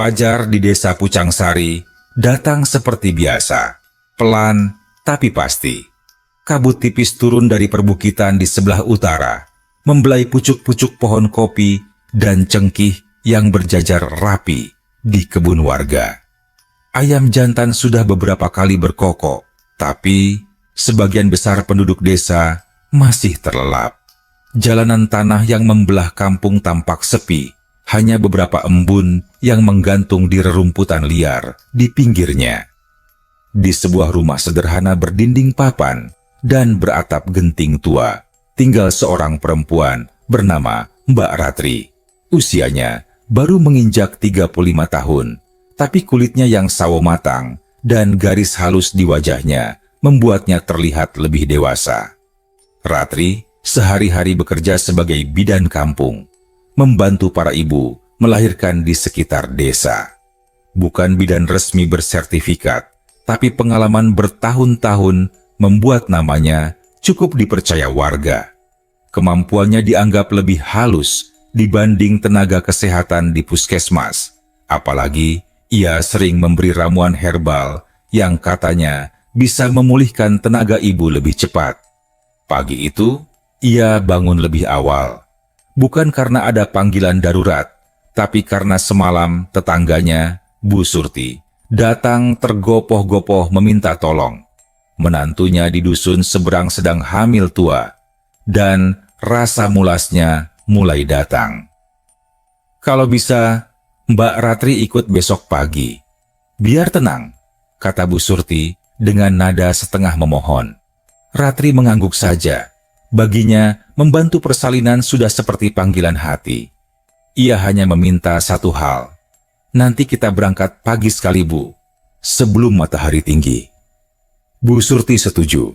Fajar di desa Pucangsari datang seperti biasa, pelan tapi pasti. Kabut tipis turun dari perbukitan di sebelah utara, membelai pucuk-pucuk pohon kopi dan cengkih yang berjajar rapi di kebun warga. Ayam jantan sudah beberapa kali berkokok, tapi sebagian besar penduduk desa masih terlelap. Jalanan tanah yang membelah kampung tampak sepi, hanya beberapa embun yang menggantung di rerumputan liar di pinggirnya. Di sebuah rumah sederhana berdinding papan dan beratap genting tua, tinggal seorang perempuan bernama Mbak Ratri. Usianya baru menginjak 35 tahun, tapi kulitnya yang sawo matang dan garis halus di wajahnya membuatnya terlihat lebih dewasa. Ratri sehari-hari bekerja sebagai bidan kampung, membantu para ibu melahirkan di sekitar desa. Bukan bidan resmi bersertifikat, tapi pengalaman bertahun-tahun membuat namanya cukup dipercaya warga. Kemampuannya dianggap lebih halus dibanding tenaga kesehatan di puskesmas. Apalagi ia sering memberi ramuan herbal yang katanya bisa memulihkan tenaga ibu lebih cepat. Pagi itu, ia bangun lebih awal. Bukan karena ada panggilan darurat, tapi karena semalam tetangganya, Bu Surti, datang tergopoh-gopoh meminta tolong. Menantunya di dusun seberang sedang hamil tua, dan rasa mulasnya mulai datang. Kalau bisa, Mbak Ratri ikut besok pagi. Biar tenang, kata Bu Surti dengan nada setengah memohon. Ratri mengangguk saja. Baginya, membantu persalinan sudah seperti panggilan hati. Ia hanya meminta satu hal. Nanti kita berangkat pagi sekali, Bu, sebelum matahari tinggi. Bu Surti setuju.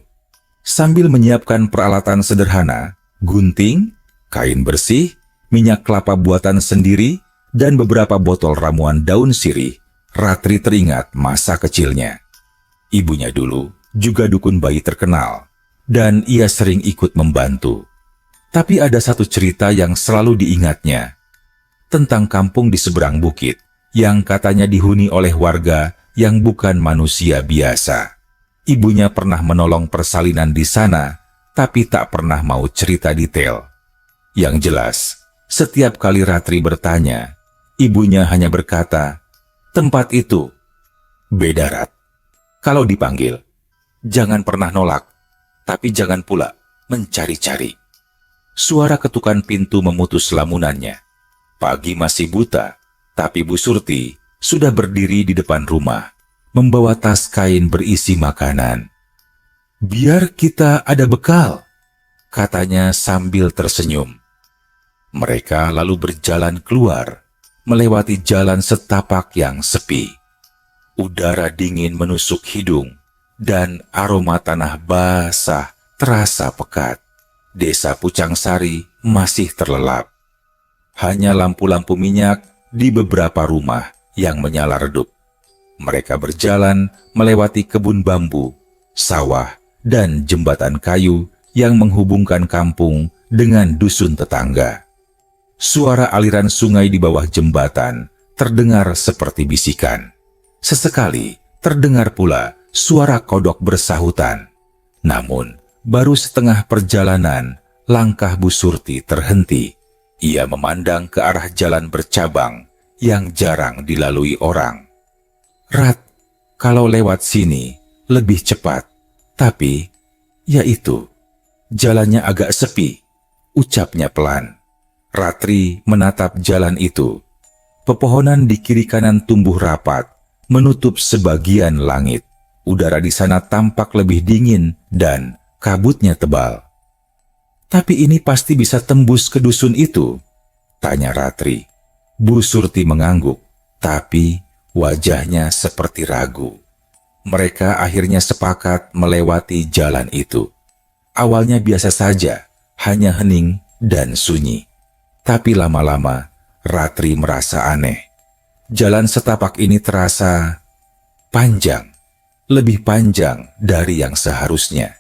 Sambil menyiapkan peralatan sederhana, gunting, kain bersih, minyak kelapa buatan sendiri, dan beberapa botol ramuan daun sirih, Ratri teringat masa kecilnya. Ibunya dulu juga dukun bayi terkenal, dan ia sering ikut membantu. Tapi ada satu cerita yang selalu diingatnya, tentang kampung di seberang bukit, yang katanya dihuni oleh warga yang bukan manusia biasa. Ibunya pernah menolong persalinan di sana, tapi tak pernah mau cerita detail. Yang jelas, setiap kali Ratri bertanya, ibunya hanya berkata, tempat itu beda, Rat. Kalau dipanggil, jangan pernah nolak, tapi jangan pula mencari-cari. Suara ketukan pintu memutus lamunannya. Pagi masih buta, tapi Bu Surti sudah berdiri di depan rumah, membawa tas kain berisi makanan. Biar kita ada bekal, katanya sambil tersenyum. Mereka lalu berjalan keluar, melewati jalan setapak yang sepi. Udara dingin menusuk hidung, dan aroma tanah basah terasa pekat. Desa Pucangsari masih terlelap. Hanya lampu-lampu minyak di beberapa rumah yang menyala redup. Mereka berjalan melewati kebun bambu, sawah, dan jembatan kayu yang menghubungkan kampung dengan dusun tetangga. Suara aliran sungai di bawah jembatan terdengar seperti bisikan. Sesekali terdengar pula suara kodok bersahutan. Namun, baru setengah perjalanan, langkah Bu Surti terhenti. Ia memandang ke arah jalan bercabang yang jarang dilalui orang. Rat, kalau lewat sini lebih cepat, tapi ya itu, jalannya agak sepi, ucapnya pelan. Ratri menatap jalan itu. Pepohonan di kiri kanan tumbuh rapat, menutup sebagian langit. Udara di sana tampak lebih dingin dan kabutnya tebal. Tapi ini pasti bisa tembus ke dusun itu, tanya Ratri. Bu Surti mengangguk, tapi wajahnya seperti ragu. Mereka akhirnya sepakat melewati jalan itu. Awalnya biasa saja, hanya hening dan sunyi. Tapi lama-lama, Ratri merasa aneh. Jalan setapak ini terasa panjang, lebih panjang dari yang seharusnya.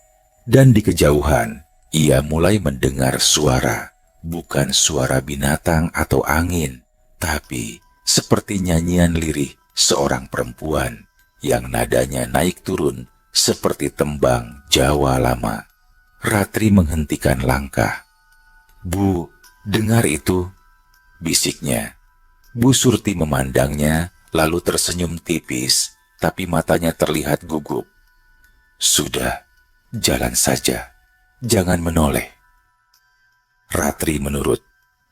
Dan di kejauhan, ia mulai mendengar suara, bukan suara binatang atau angin, tapi seperti nyanyian lirih seorang perempuan yang nadanya naik turun seperti tembang Jawa lama. Ratri menghentikan langkah. "Bu, dengar itu," bisiknya. Bu Surti memandangnya, lalu tersenyum tipis, tapi matanya terlihat gugup. "Sudah, jalan saja, jangan menoleh." Ratri menurut.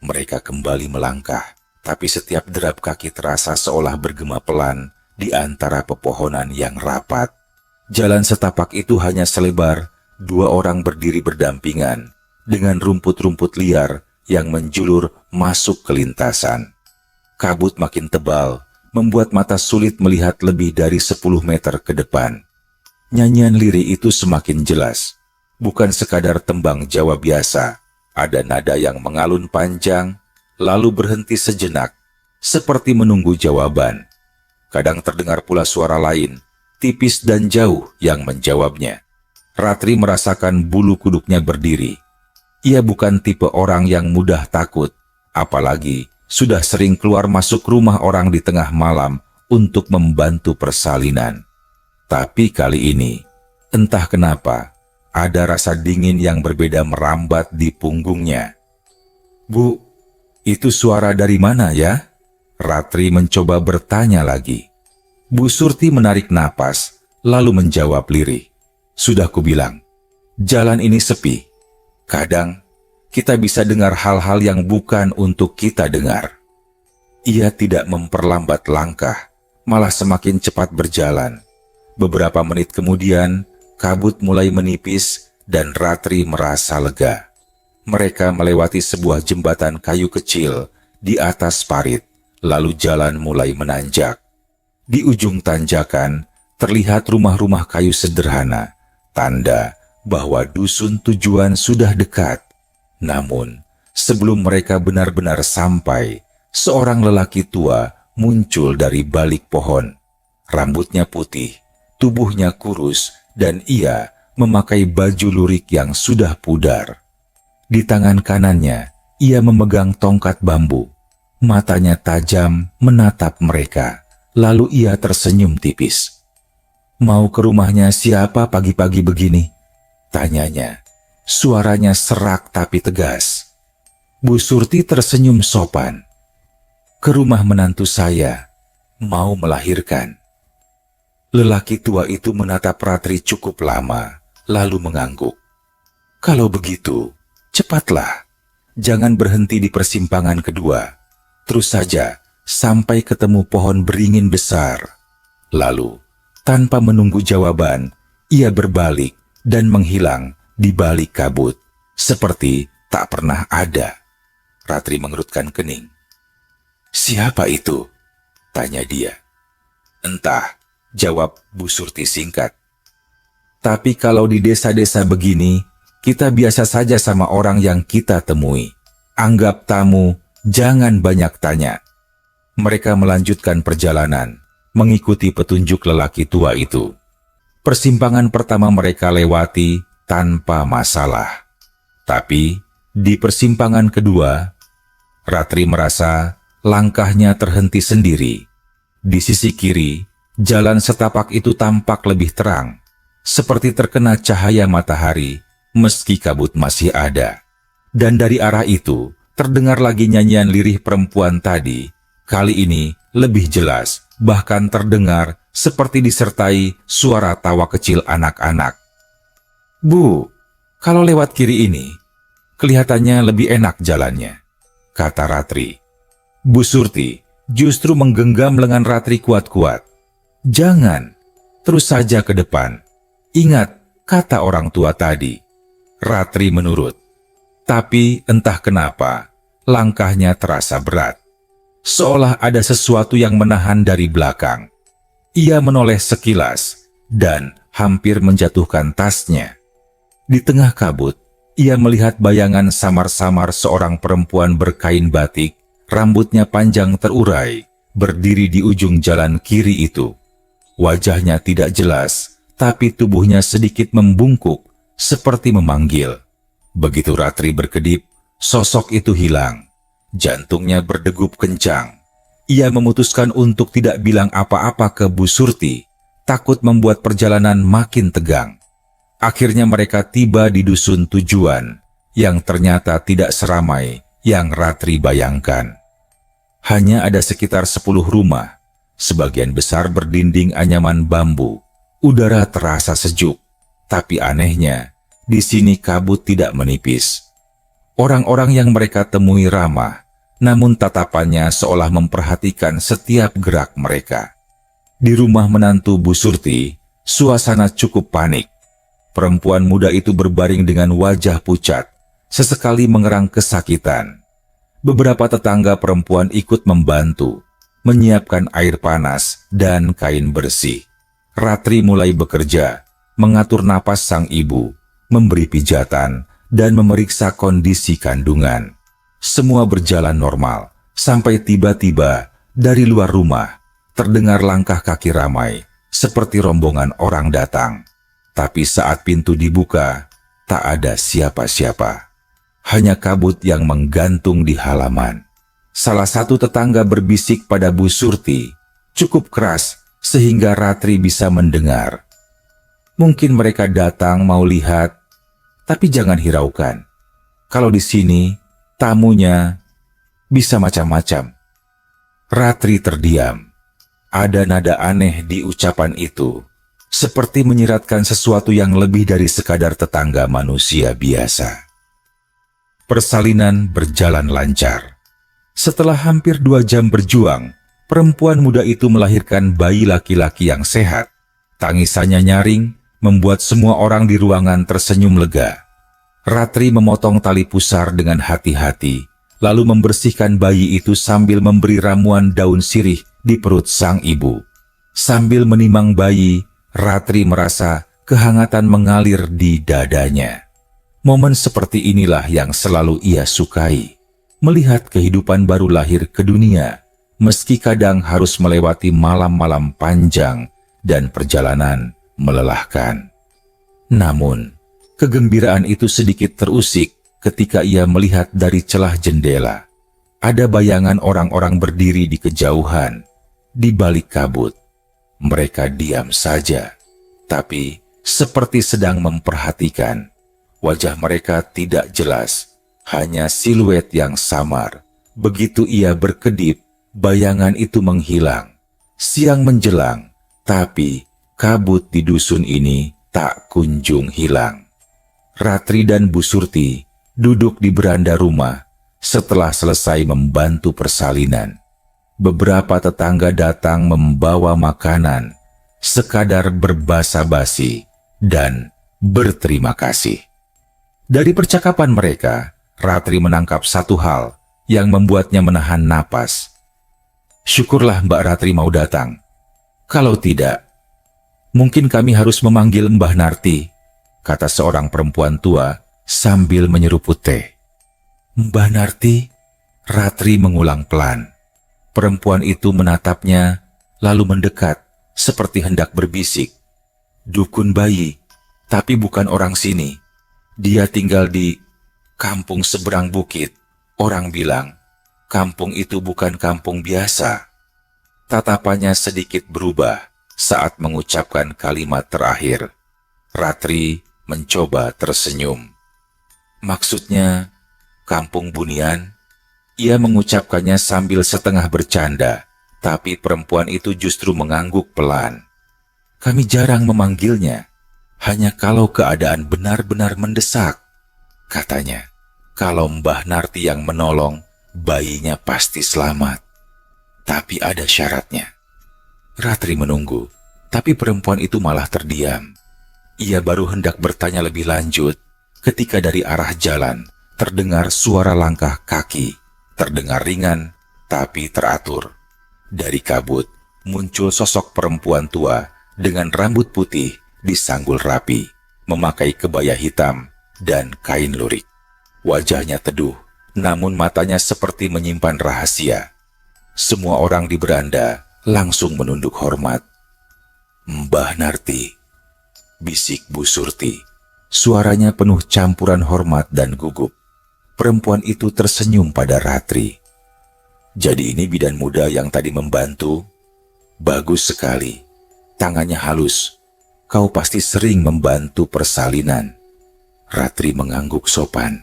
Mereka kembali melangkah, tapi setiap derap kaki terasa seolah bergema pelan di antara pepohonan yang rapat. Jalan setapak itu hanya selebar 2 orang berdiri berdampingan dengan rumput-rumput liar yang menjulur masuk ke lintasan. Kabut makin tebal, membuat mata sulit melihat lebih dari 10 meter ke depan. Nyanyian lirih itu semakin jelas, bukan sekadar tembang Jawa biasa. Ada nada yang mengalun panjang, lalu berhenti sejenak, seperti menunggu jawaban. Kadang terdengar pula suara lain, tipis dan jauh yang menjawabnya. Ratri merasakan bulu kuduknya berdiri. Ia bukan tipe orang yang mudah takut, apalagi sudah sering keluar masuk rumah orang di tengah malam untuk membantu persalinan. Tapi kali ini, entah kenapa, ada rasa dingin yang berbeda merambat di punggungnya. "Bu, itu suara dari mana ya?" Ratri mencoba bertanya lagi. Bu Surti menarik napas, lalu menjawab lirih. "Sudah kubilang, jalan ini sepi. Kadang, kita bisa dengar hal-hal yang bukan untuk kita dengar." Ia tidak memperlambat langkah, malah semakin cepat berjalan. Beberapa menit kemudian, kabut mulai menipis dan Ratri merasa lega. Mereka melewati sebuah jembatan kayu kecil di atas parit, lalu jalan mulai menanjak. Di ujung tanjakan, terlihat rumah-rumah kayu sederhana, tanda bahwa dusun tujuan sudah dekat. Namun, sebelum mereka benar-benar sampai, seorang lelaki tua muncul dari balik pohon. Rambutnya putih, tubuhnya kurus, dan ia memakai baju lurik yang sudah pudar. Di tangan kanannya, ia memegang tongkat bambu. Matanya tajam menatap mereka, lalu ia tersenyum tipis. "Mau ke rumahnya siapa pagi-pagi begini?" tanyanya. Suaranya serak tapi tegas. Bu Surti tersenyum sopan. "Ke rumah menantu saya, mau melahirkan." Lelaki tua itu menatap Ratri cukup lama, lalu mengangguk. "Kalau begitu, cepatlah. Jangan berhenti di persimpangan kedua. Terus saja sampai ketemu pohon beringin besar." Lalu, tanpa menunggu jawaban, ia berbalik dan menghilang di balik kabut, seperti tak pernah ada. Ratri mengerutkan kening. "Siapa itu?" tanya dia. "Entah," jawab Bu Surti singkat. "Tapi kalau di desa-desa begini, kita biasa saja sama orang yang kita temui. Anggap tamu, jangan banyak tanya." Mereka melanjutkan perjalanan, mengikuti petunjuk lelaki tua itu. Persimpangan pertama mereka lewati tanpa masalah. Tapi di persimpangan kedua, Ratri merasa langkahnya terhenti sendiri. Di sisi kiri, jalan setapak itu tampak lebih terang, seperti terkena cahaya matahari, meski kabut masih ada. Dan dari arah itu, terdengar lagi nyanyian lirih perempuan tadi. Kali ini lebih jelas, bahkan terdengar seperti disertai suara tawa kecil anak-anak. "Bu, kalau lewat kiri ini, kelihatannya lebih enak jalannya," kata Ratri. Bu Surti justru menggenggam lengan Ratri kuat-kuat. "Jangan, terus saja ke depan. Ingat kata orang tua tadi." Ratri menurut. Tapi entah kenapa, langkahnya terasa berat. Seolah ada sesuatu yang menahan dari belakang. Ia menoleh sekilas dan hampir menjatuhkan tasnya. Di tengah kabut, ia melihat bayangan samar-samar seorang perempuan berkain batik, rambutnya panjang terurai, berdiri di ujung jalan kiri itu. Wajahnya tidak jelas, tapi tubuhnya sedikit membungkuk, seperti memanggil. Begitu Ratri berkedip, sosok itu hilang. Jantungnya berdegup kencang. Ia memutuskan untuk tidak bilang apa-apa ke Bu Surti, takut membuat perjalanan makin tegang. Akhirnya mereka tiba di dusun tujuan, yang ternyata tidak seramai yang Ratri bayangkan. Hanya ada sekitar 10 rumah, sebagian besar berdinding anyaman bambu. Udara terasa sejuk, tapi anehnya, di sini kabut tidak menipis. Orang-orang yang mereka temui ramah, namun tatapannya seolah memperhatikan setiap gerak mereka. Di rumah menantu Bu Surti, suasana cukup panik. Perempuan muda itu berbaring dengan wajah pucat, sesekali mengerang kesakitan. Beberapa tetangga perempuan ikut membantu, menyiapkan air panas dan kain bersih. Ratri mulai bekerja, mengatur napas sang ibu, memberi pijatan, dan memeriksa kondisi kandungan. Semua berjalan normal, sampai tiba-tiba dari luar rumah terdengar langkah kaki ramai, seperti rombongan orang datang. Tapi saat pintu dibuka, tak ada siapa-siapa. Hanya kabut yang menggantung di halaman. Salah satu tetangga berbisik pada Bu Surti, cukup keras sehingga Ratri bisa mendengar. Mungkin mereka datang mau lihat, tapi jangan hiraukan. Kalau di sini, tamunya bisa macam-macam. Ratri terdiam. Ada nada aneh di ucapan itu, seperti menyiratkan sesuatu yang lebih dari sekadar tetangga manusia biasa. Persalinan berjalan lancar. Setelah hampir 2 jam berjuang, perempuan muda itu melahirkan bayi laki-laki yang sehat. Tangisannya nyaring, membuat semua orang di ruangan tersenyum lega. Ratri memotong tali pusar dengan hati-hati, lalu membersihkan bayi itu sambil memberi ramuan daun sirih di perut sang ibu. Sambil menimang bayi, Ratri merasa kehangatan mengalir di dadanya. Momen seperti inilah yang selalu ia sukai, melihat kehidupan baru lahir ke dunia, meski kadang harus melewati malam-malam panjang dan perjalanan melelahkan. Namun, kegembiraan itu sedikit terusik ketika ia melihat dari celah jendela. Ada bayangan orang-orang berdiri di kejauhan, di balik kabut. Mereka diam saja, tapi seperti sedang memperhatikan. Wajah mereka tidak jelas, hanya siluet yang samar. Begitu ia berkedip, bayangan itu menghilang. Siang menjelang, tapi kabut di dusun ini tak kunjung hilang. Ratri dan Bu Surti duduk di beranda rumah setelah selesai membantu persalinan. Beberapa tetangga datang membawa makanan, sekadar berbasa-basi dan berterima kasih. Dari percakapan mereka, Ratri menangkap satu hal yang membuatnya menahan napas. Syukurlah Mbak Ratri mau datang. Kalau tidak, mungkin kami harus memanggil Mbah Narti, kata seorang perempuan tua sambil menyeruput teh. Mbah Narti, Ratri mengulang pelan. Perempuan itu menatapnya, lalu mendekat, seperti hendak berbisik. Dukun bayi, tapi bukan orang sini. Dia tinggal di kampung seberang bukit. Orang bilang, kampung itu bukan kampung biasa. Tatapannya sedikit berubah saat mengucapkan kalimat terakhir. Ratri mencoba tersenyum. Maksudnya, kampung Bunian? Ia mengucapkannya sambil setengah bercanda, tapi perempuan itu justru mengangguk pelan. Kami jarang memanggilnya, hanya kalau keadaan benar-benar mendesak, katanya. Kalau Mbah Narti yang menolong, bayinya pasti selamat. Tapi ada syaratnya. Ratri menunggu, tapi perempuan itu malah terdiam. Ia baru hendak bertanya lebih lanjut, ketika dari arah jalan terdengar suara langkah kaki, terdengar ringan tapi teratur. Dari kabut muncul sosok perempuan tua dengan rambut putih disanggul rapi, memakai kebaya hitam dan kain lurik. Wajahnya teduh, namun matanya seperti menyimpan rahasia. Semua orang di beranda langsung menunduk hormat. Mbah Narti, bisik Bu Surti. Suaranya penuh campuran hormat dan gugup. Perempuan itu tersenyum pada Ratri. Jadi ini bidan muda yang tadi membantu? Bagus sekali. Tangannya halus. Kau pasti sering membantu persalinan. Ratri mengangguk sopan.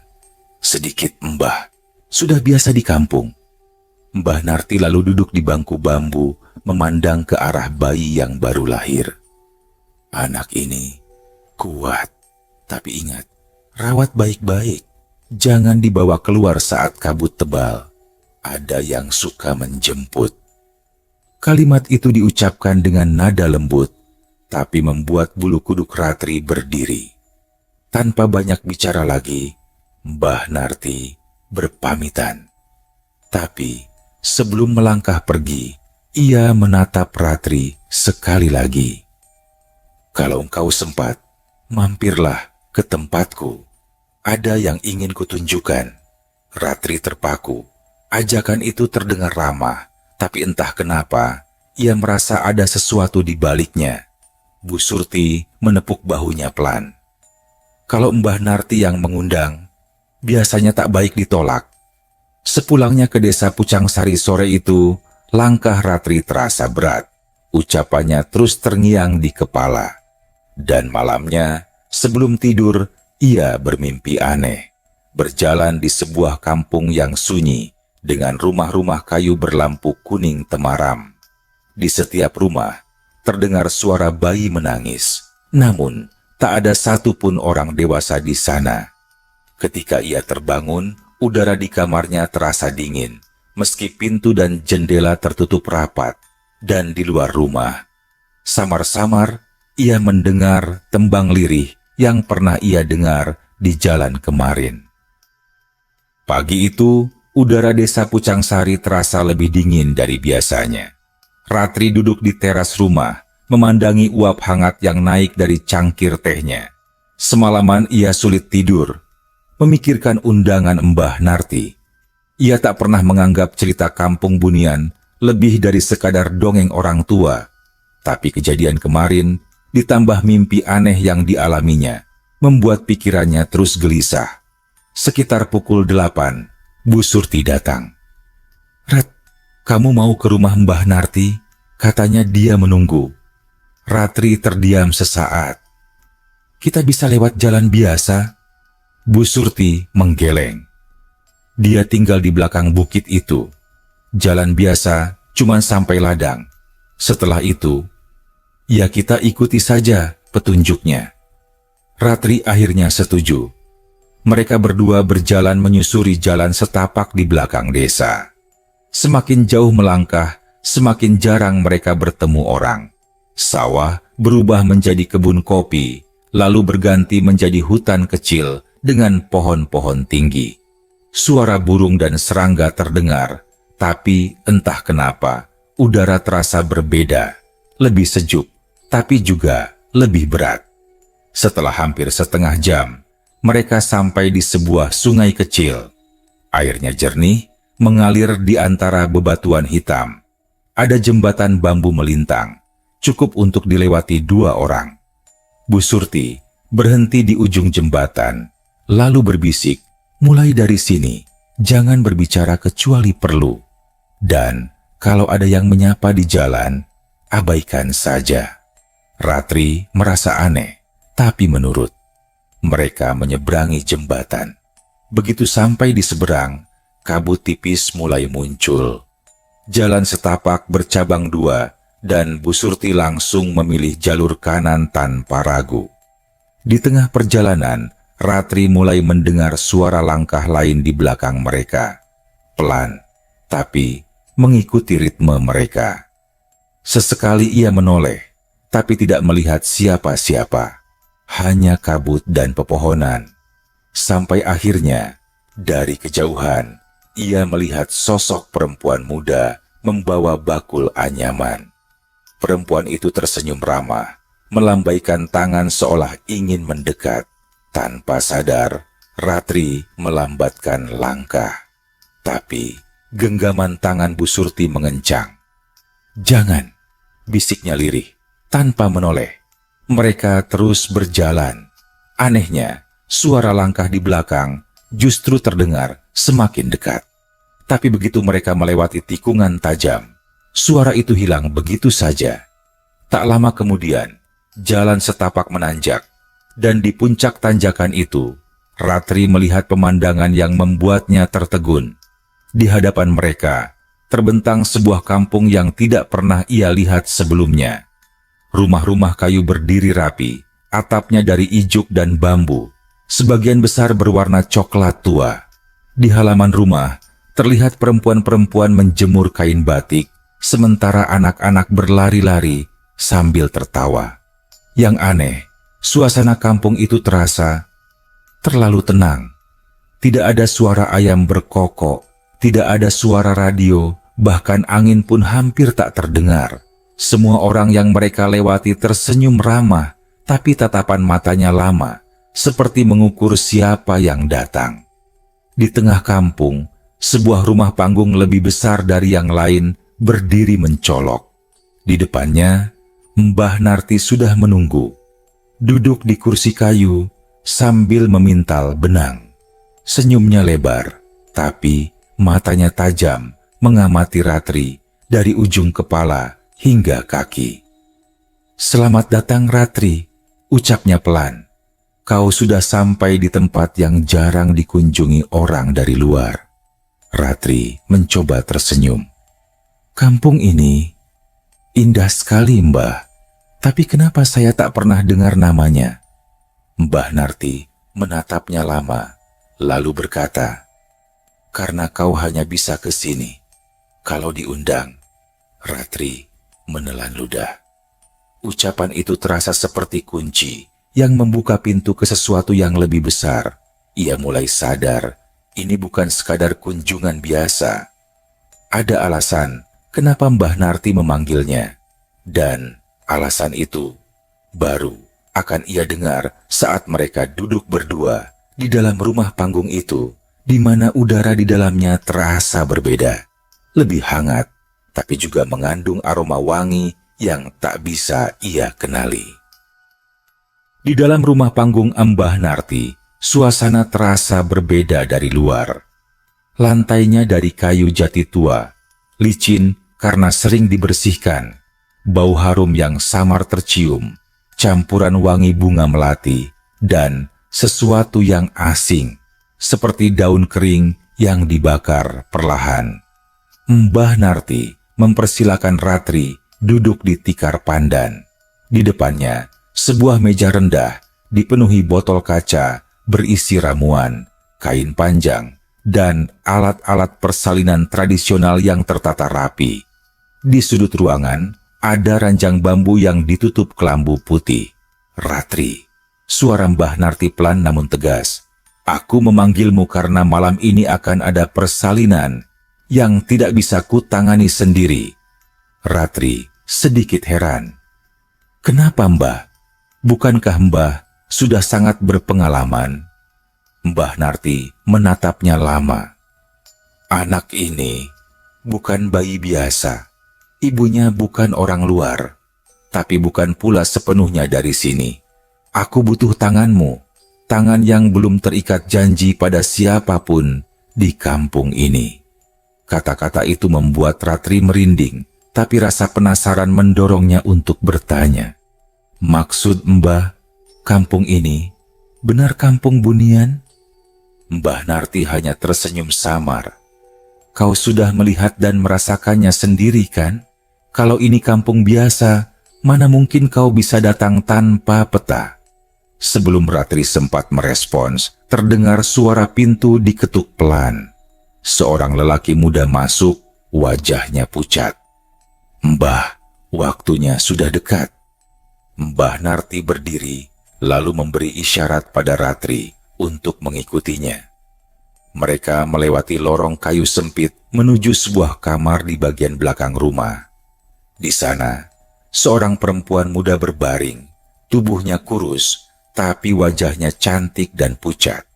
Sedikit, Mbah. Sudah biasa di kampung. Mbah Narti lalu duduk di bangku bambu, memandang ke arah bayi yang baru lahir. Anak ini kuat, tapi ingat, rawat baik-baik. Jangan dibawa keluar saat kabut tebal. Ada yang suka menjemput. Kalimat itu diucapkan dengan nada lembut, tapi membuat bulu kuduk Ratri berdiri. Tanpa banyak bicara lagi, Mbah Narti berpamitan. Tapi sebelum melangkah pergi, ia menatap Ratri sekali lagi. Kalau engkau sempat, mampirlah ke tempatku. Ada yang ingin kutunjukkan. Ratri terpaku. Ajakan itu terdengar ramah, tapi entah kenapa, ia merasa ada sesuatu di baliknya. Bu Surti menepuk bahunya pelan. Kalau Mbah Narti yang mengundang, biasanya tak baik ditolak. Sepulangnya ke desa Pucangsari sore itu, langkah Ratri terasa berat. Ucapannya terus terngiang di kepala. Dan malamnya, sebelum tidur, ia bermimpi aneh. Berjalan di sebuah kampung yang sunyi, dengan rumah-rumah kayu berlampu kuning temaram. Di setiap rumah, terdengar suara bayi menangis. Namun, tak ada satupun orang dewasa di sana. Ketika ia terbangun, udara di kamarnya terasa dingin, meski pintu dan jendela tertutup rapat. Dan di luar rumah, samar-samar ia mendengar tembang lirih yang pernah ia dengar di jalan kemarin. Pagi itu, udara desa Pucangsari terasa lebih dingin dari biasanya. Ratri duduk di teras rumah, memandangi uap hangat yang naik dari cangkir tehnya. Semalaman ia sulit tidur, memikirkan undangan Mbah Narti. Ia tak pernah menganggap cerita kampung Bunian lebih dari sekadar dongeng orang tua. Tapi kejadian kemarin, ditambah mimpi aneh yang dialaminya, membuat pikirannya terus gelisah. Sekitar pukul 8, Bu Surti datang. Rat, kamu mau ke rumah Mbah Narti? Katanya dia menunggu. Ratri terdiam sesaat. Kita bisa lewat jalan biasa? Bu Surti menggeleng. Dia tinggal di belakang bukit itu. Jalan biasa cuma sampai ladang. Setelah itu, ya kita ikuti saja petunjuknya. Ratri akhirnya setuju. Mereka berdua berjalan menyusuri jalan setapak di belakang desa. Semakin jauh melangkah, semakin jarang mereka bertemu orang. Sawah berubah menjadi kebun kopi, lalu berganti menjadi hutan kecil dengan pohon-pohon tinggi. Suara burung dan serangga terdengar, tapi entah kenapa, udara terasa berbeda, lebih sejuk, tapi juga lebih berat. Setelah hampir setengah jam, mereka sampai di sebuah sungai kecil. Airnya jernih, mengalir di antara bebatuan hitam. Ada jembatan bambu melintang, cukup untuk dilewati 2 orang. Bu Surti berhenti di ujung jembatan, lalu berbisik, mulai dari sini, jangan berbicara kecuali perlu. Dan kalau ada yang menyapa di jalan, abaikan saja. Ratri merasa aneh, tapi menurut. Mereka menyeberangi jembatan. Begitu sampai di seberang, kabut tipis mulai muncul. Jalan setapak bercabang 2, dan Bu Surti langsung memilih jalur kanan tanpa ragu. Di tengah perjalanan, Ratri mulai mendengar suara langkah lain di belakang mereka. Pelan, tapi mengikuti ritme mereka. Sesekali ia menoleh, tapi tidak melihat siapa-siapa. Hanya kabut dan pepohonan. Sampai akhirnya, dari kejauhan, ia melihat sosok perempuan muda membawa bakul anyaman. Perempuan itu tersenyum ramah, melambaikan tangan seolah ingin mendekat. Tanpa sadar, Ratri melambatkan langkah. Tapi, genggaman tangan Bu Surti mengencang. Jangan, bisiknya lirih, tanpa menoleh. Mereka terus berjalan. Anehnya, suara langkah di belakang justru terdengar semakin dekat. Tapi begitu mereka melewati tikungan tajam, suara itu hilang begitu saja. Tak lama kemudian, jalan setapak menanjak, dan di puncak tanjakan itu, Ratri melihat pemandangan yang membuatnya tertegun. Di hadapan mereka, terbentang sebuah kampung yang tidak pernah ia lihat sebelumnya. Rumah-rumah kayu berdiri rapi, atapnya dari ijuk dan bambu, sebagian besar berwarna coklat tua. Di halaman rumah, terlihat perempuan-perempuan menjemur kain batik, sementara anak-anak berlari-lari sambil tertawa. Yang aneh, suasana kampung itu terasa terlalu tenang. Tidak ada suara ayam berkokok, tidak ada suara radio, bahkan angin pun hampir tak terdengar. Semua orang yang mereka lewati tersenyum ramah, tapi tatapan matanya lama, seperti mengukur siapa yang datang. Di tengah kampung, sebuah rumah panggung lebih besar dari yang lain berdiri mencolok. Di depannya, Mbah Narti sudah menunggu, duduk di kursi kayu sambil memintal benang. Senyumnya lebar, tapi matanya tajam mengamati Ratri dari ujung kepala hingga kaki. "Selamat datang Ratri," ucapnya pelan. "Kau sudah sampai di tempat yang jarang dikunjungi orang dari luar." Ratri mencoba tersenyum. "Kampung ini indah sekali, Mbah. Tapi kenapa saya tak pernah dengar namanya?" Mbah Narti menatapnya lama, lalu berkata, "Karena kau hanya bisa ke sini kalau diundang." Ratri menelan ludah. Ucapan itu terasa seperti kunci yang membuka pintu ke sesuatu yang lebih besar. Ia mulai sadar, ini bukan sekadar kunjungan biasa. Ada alasan kenapa Mbah Narti memanggilnya, dan alasan itu baru akan ia dengar saat mereka duduk berdua di dalam rumah panggung itu, di mana udara di dalamnya terasa berbeda, lebih hangat, tapi juga mengandung aroma wangi yang tak bisa ia kenali. Di dalam rumah panggung Mbah Narti, suasana terasa berbeda dari luar. Lantainya dari kayu jati tua, licin karena sering dibersihkan. Bau harum yang samar tercium, campuran wangi bunga melati, dan sesuatu yang asing, seperti daun kering yang dibakar perlahan. Mbah Narti mempersilakan Ratri duduk di tikar pandan. Di depannya, sebuah meja rendah dipenuhi botol kaca berisi ramuan, kain panjang, dan alat-alat persalinan tradisional yang tertata rapi. Di sudut ruangan, ada ranjang bambu yang ditutup kelambu putih. "Ratri," suara Mbah Narti pelan namun tegas, "aku memanggilmu karena malam ini akan ada persalinan yang tidak bisa kutangani sendiri." Ratri sedikit heran. "Kenapa, Mbah? Bukankah Mbah sudah sangat berpengalaman?" Mbah Narti menatapnya lama. "Anak ini bukan bayi biasa. Ibunya bukan orang luar, tapi bukan pula sepenuhnya dari sini. Aku butuh tanganmu, tangan yang belum terikat janji pada siapapun di kampung ini." Kata-kata itu membuat Ratri merinding, tapi rasa penasaran mendorongnya untuk bertanya. "Maksud Mbah, kampung ini benar kampung Bunian?" Mbah Narti hanya tersenyum samar. "Kau sudah melihat dan merasakannya sendiri kan? Kalau ini kampung biasa, mana mungkin kau bisa datang tanpa peta?" Sebelum Ratri sempat merespons, terdengar suara pintu diketuk pelan. Seorang lelaki muda masuk, wajahnya pucat. "Mbah, waktunya sudah dekat." Mbah Narti berdiri, lalu memberi isyarat pada Ratri untuk mengikutinya. Mereka melewati lorong kayu sempit menuju sebuah kamar di bagian belakang rumah. Di sana, seorang perempuan muda berbaring, tubuhnya kurus, tapi wajahnya cantik dan pucat.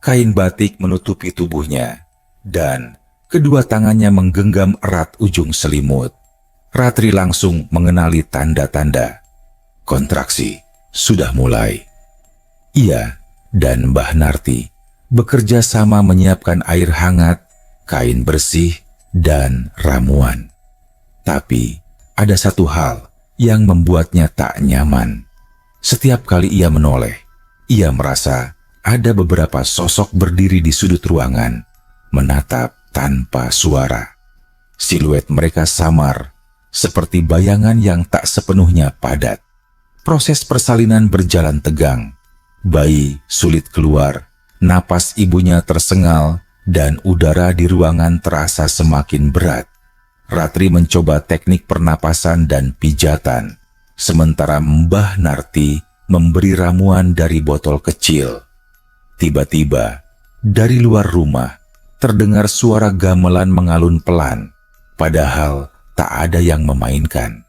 Kain batik menutupi tubuhnya, dan kedua tangannya menggenggam erat ujung selimut. Ratri langsung mengenali tanda-tanda. Kontraksi sudah mulai. Ia dan Mbah Narti bekerja sama menyiapkan air hangat kain bersih, dan ramuan. Tapi ada satu hal yang membuatnya tak nyaman. Setiap kali ia menoleh, ia merasa ada beberapa sosok berdiri di sudut ruangan, menatap tanpa suara. Siluet mereka samar, seperti bayangan yang tak sepenuhnya padat. Proses persalinan berjalan tegang. Bayi sulit keluar, napas ibunya tersengal, dan udara di ruangan terasa semakin berat. Ratri mencoba teknik pernapasan dan pijatan, sementara Mbah Narti memberi ramuan dari botol kecil. Tiba-tiba, dari luar rumah, terdengar suara gamelan mengalun pelan, padahal tak ada yang memainkan.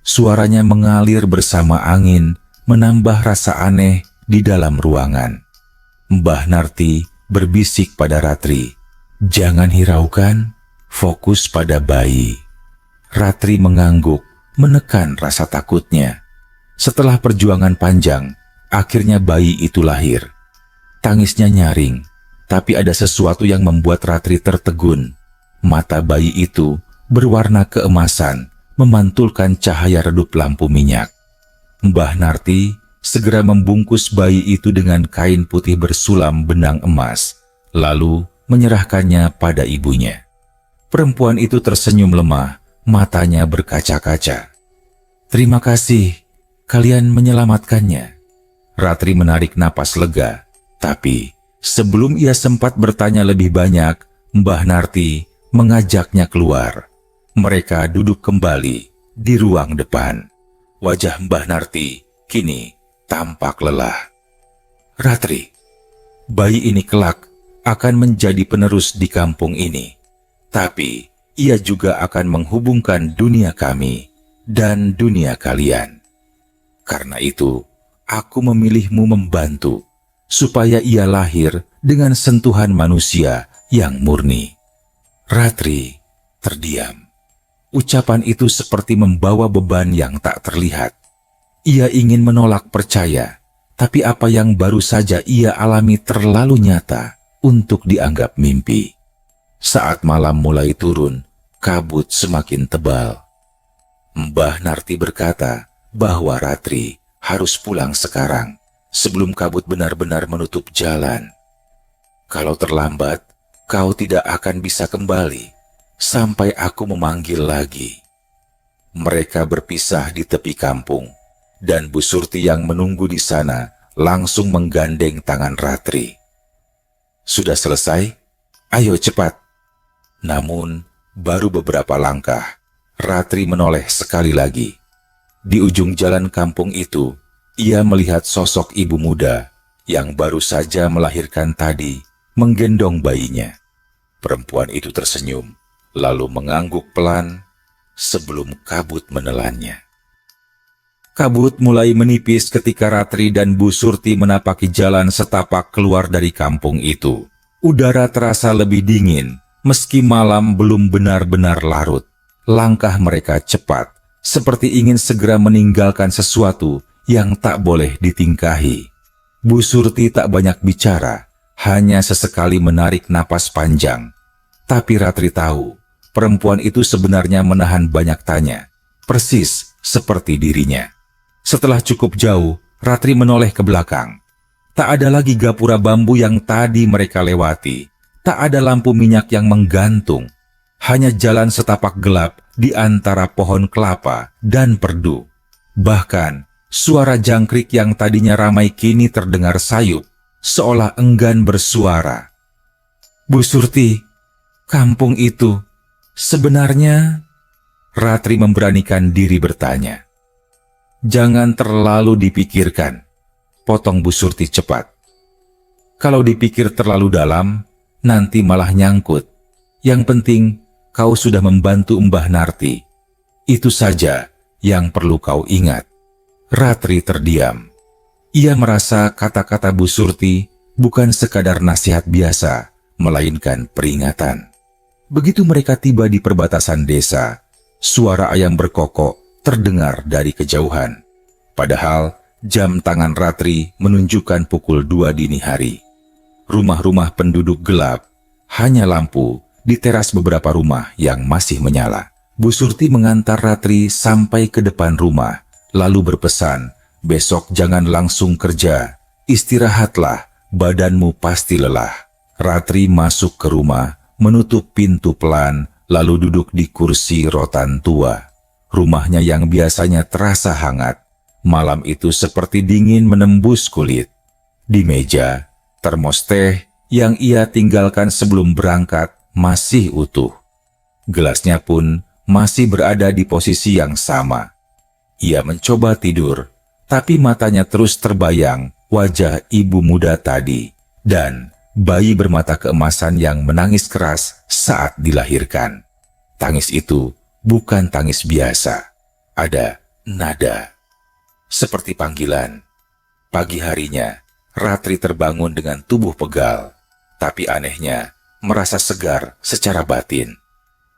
Suaranya mengalir bersama angin, menambah rasa aneh di dalam ruangan. Mbah Narti berbisik pada Ratri, "Jangan hiraukan, fokus pada bayi." Ratri mengangguk, menekan rasa takutnya. Setelah perjuangan panjang, akhirnya bayi itu lahir. Tangisnya nyaring, tapi ada sesuatu yang membuat Ratri tertegun. Mata bayi itu berwarna keemasan, memantulkan cahaya redup lampu minyak. Mbah Narti segera membungkus bayi itu dengan kain putih bersulam benang emas, lalu menyerahkannya pada ibunya. Perempuan itu tersenyum lemah, matanya berkaca-kaca. "Terima kasih, kalian menyelamatkannya." Ratri menarik napas lega, tapi sebelum ia sempat bertanya lebih banyak, Mbah Narti mengajaknya keluar. Mereka duduk kembali di ruang depan. Wajah Mbah Narti kini tampak lelah. "Ratri, bayi ini kelak akan menjadi penerus di kampung ini. Tapi ia juga akan menghubungkan dunia kami dan dunia kalian. Karena itu, aku memilihmu membantu, supaya ia lahir dengan sentuhan manusia yang murni." Ratri terdiam. Ucapan itu seperti membawa beban yang tak terlihat. Ia ingin menolak percaya, tapi apa yang baru saja ia alami terlalu nyata untuk dianggap mimpi. Saat malam mulai turun, kabut semakin tebal. Mbah Narti berkata bahwa Ratri harus pulang sekarang, sebelum kabut benar-benar menutup jalan. "Kalau terlambat, kau tidak akan bisa kembali sampai aku memanggil lagi." Mereka berpisah di tepi kampung, dan Bu Surti yang menunggu di sana langsung menggandeng tangan Ratri. "Sudah selesai? Ayo cepat." Namun, baru beberapa langkah, Ratri menoleh sekali lagi. Di ujung jalan kampung itu, ia melihat sosok ibu muda yang baru saja melahirkan tadi menggendong bayinya. Perempuan itu tersenyum, lalu mengangguk pelan sebelum kabut menelannya. Kabut mulai menipis ketika Ratri dan Bu Surti menapaki jalan setapak keluar dari kampung itu. Udara terasa lebih dingin, meski malam belum benar-benar larut. Langkah mereka cepat, seperti ingin segera meninggalkan sesuatu yang tak boleh ditingkahi. Bu Surti tak banyak bicara, hanya sesekali menarik napas panjang. Tapi Ratri tahu, perempuan itu sebenarnya menahan banyak tanya, persis seperti dirinya. Setelah cukup jauh, Ratri menoleh ke belakang. Tak ada lagi gapura bambu yang tadi mereka lewati. Tak ada lampu minyak yang menggantung. Hanya jalan setapak gelap di antara pohon kelapa dan perdu. Bahkan, suara jangkrik yang tadinya ramai kini terdengar sayup, seolah enggan bersuara. "Bu Surti, kampung itu sebenarnya..." Ratri memberanikan diri bertanya. "Jangan terlalu dipikirkan," potong Bu Surti cepat. "Kalau dipikir terlalu dalam, nanti malah nyangkut. Yang penting, kau sudah membantu Mbah Narti. Itu saja yang perlu kau ingat." Ratri terdiam. Ia merasa kata-kata Bu Surti bukan sekadar nasihat biasa, melainkan peringatan. Begitu mereka tiba di perbatasan desa, suara ayam berkokok terdengar dari kejauhan. Padahal jam tangan Ratri menunjukkan pukul 2 dini hari. Rumah-rumah penduduk gelap, hanya lampu di teras beberapa rumah yang masih menyala. Bu Surti mengantar Ratri sampai ke depan rumah, lalu berpesan, "Besok jangan langsung kerja, istirahatlah, badanmu pasti lelah." Ratri masuk ke rumah, menutup pintu pelan, lalu duduk di kursi rotan tua. Rumahnya yang biasanya terasa hangat, malam itu seperti dingin menembus kulit. Di meja, termos teh yang ia tinggalkan sebelum berangkat masih utuh. Gelasnya pun masih berada di posisi yang sama. Ia mencoba tidur, tapi matanya terus terbayang wajah ibu muda tadi dan bayi bermata keemasan yang menangis keras saat dilahirkan. Tangis itu bukan tangis biasa, ada nada. Seperti panggilan. Pagi harinya, Ratri terbangun dengan tubuh pegal, tapi anehnya merasa segar secara batin.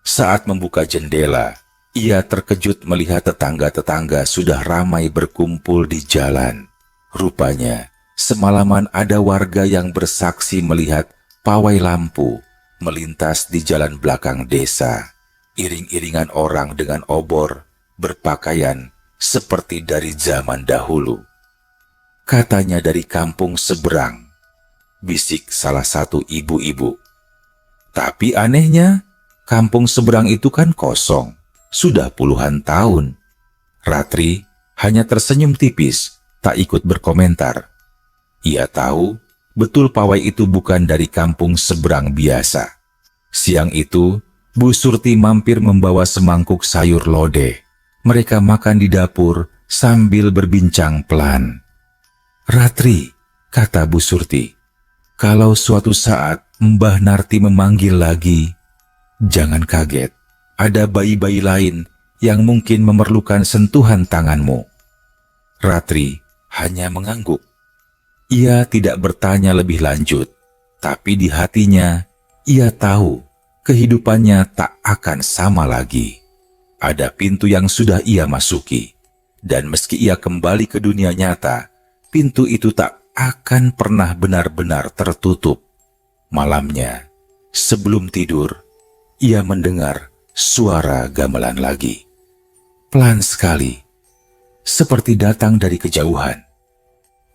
Saat membuka jendela, ia terkejut melihat tetangga-tetangga sudah ramai berkumpul di jalan. Rupanya, semalaman ada warga yang bersaksi melihat pawai lampu melintas di jalan belakang desa. Iring-iringan orang dengan obor berpakaian seperti dari zaman dahulu. Katanya dari kampung seberang, bisik salah satu ibu-ibu. Tapi anehnya, kampung seberang itu kan kosong, sudah puluhan tahun. Ratri hanya tersenyum tipis, tak ikut berkomentar. Ia tahu betul pawai itu bukan dari kampung seberang biasa. Siang itu, Bu Surti mampir membawa semangkuk sayur lodeh. Mereka makan di dapur sambil berbincang pelan. "Ratri," kata Bu Surti, "kalau suatu saat Mbah Narti memanggil lagi, jangan kaget, ada bayi-bayi lain yang mungkin memerlukan sentuhan tanganmu." Ratri hanya mengangguk. Ia tidak bertanya lebih lanjut, tapi di hatinya ia tahu kehidupannya tak akan sama lagi. Ada pintu yang sudah ia masuki, dan meski ia kembali ke dunia nyata, pintu itu tak akan pernah benar-benar tertutup. Malamnya, sebelum tidur, ia mendengar suara gamelan lagi. Pelan sekali, seperti datang dari kejauhan.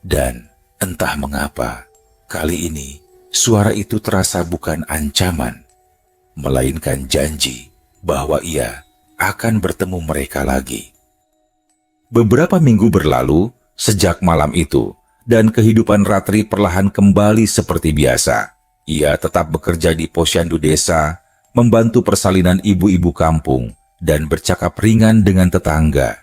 Dan entah mengapa, kali ini suara itu terasa bukan ancaman, melainkan janji bahwa ia akan bertemu mereka lagi. Beberapa minggu berlalu sejak malam itu, dan kehidupan Ratri perlahan kembali seperti biasa. Ia tetap bekerja di posyandu desa, membantu persalinan ibu-ibu kampung, dan bercakap ringan dengan tetangga.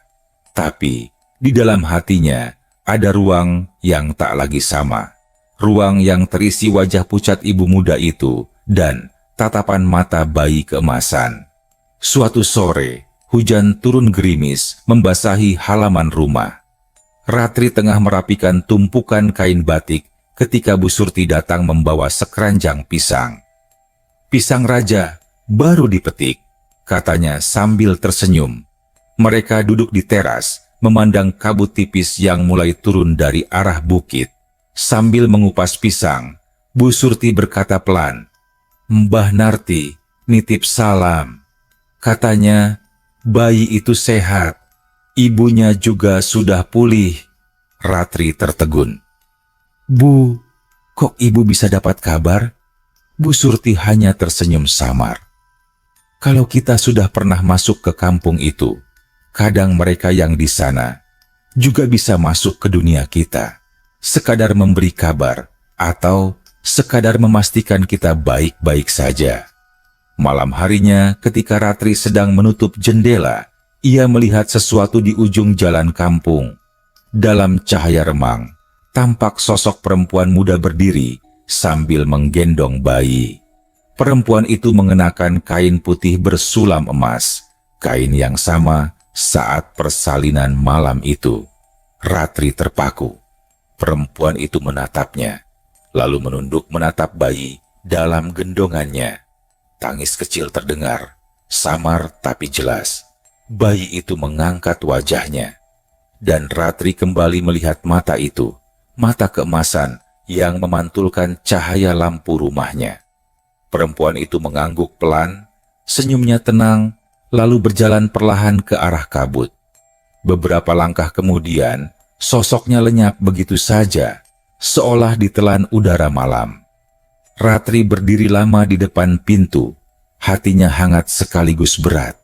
Tapi di dalam hatinya ada ruang yang tak lagi sama. Ruang yang terisi wajah pucat ibu muda itu dan tatapan mata bayi keemasan. Suatu sore, hujan turun gerimis membasahi halaman rumah. Ratri tengah merapikan tumpukan kain batik ketika Bu Surti datang membawa sekeranjang pisang. "Pisang raja, baru dipetik," katanya sambil tersenyum. Mereka duduk di teras, memandang kabut tipis yang mulai turun dari arah bukit. Sambil mengupas pisang, Bu Surti berkata pelan, "Mbah Narti, nitip salam. Katanya, bayi itu sehat. Ibunya juga sudah pulih." Ratri tertegun. "Bu, kok ibu bisa dapat kabar?" Bu Surti hanya tersenyum samar. "Kalau kita sudah pernah masuk ke kampung itu, kadang mereka yang di sana juga bisa masuk ke dunia kita, sekadar memberi kabar atau sekadar memastikan kita baik-baik saja." Malam harinya ketika Ratri sedang menutup jendela, ia melihat sesuatu di ujung jalan kampung. Dalam cahaya remang, tampak sosok perempuan muda berdiri sambil menggendong bayi. Perempuan itu mengenakan kain putih bersulam emas, kain yang sama saat persalinan malam itu. Ratri terpaku. Perempuan itu menatapnya, lalu menunduk menatap bayi dalam gendongannya. Tangis kecil terdengar, samar tapi jelas. Bayi itu mengangkat wajahnya, dan Ratri kembali melihat mata itu, mata keemasan yang memantulkan cahaya lampu rumahnya. Perempuan itu mengangguk pelan, senyumnya tenang, lalu berjalan perlahan ke arah kabut. Beberapa langkah kemudian, sosoknya lenyap begitu saja, seolah ditelan udara malam. Ratri berdiri lama di depan pintu, hatinya hangat sekaligus berat.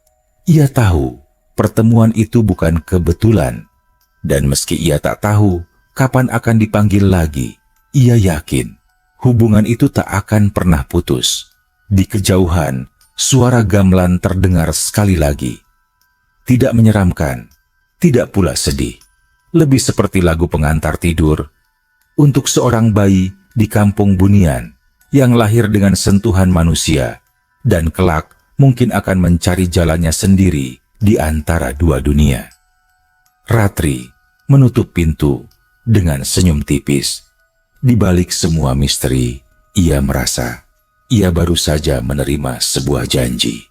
Ia tahu pertemuan itu bukan kebetulan, dan meski ia tak tahu kapan akan dipanggil lagi, ia yakin hubungan itu tak akan pernah putus. Di kejauhan, suara gamelan terdengar sekali lagi. Tidak menyeramkan, tidak pula sedih. Lebih seperti lagu pengantar tidur untuk seorang bayi di kampung Bunian yang lahir dengan sentuhan manusia dan kelak mungkin akan mencari jalannya sendiri di antara dua dunia. Ratri menutup pintu dengan senyum tipis. Di balik semua misteri, ia merasa ia baru saja menerima sebuah janji.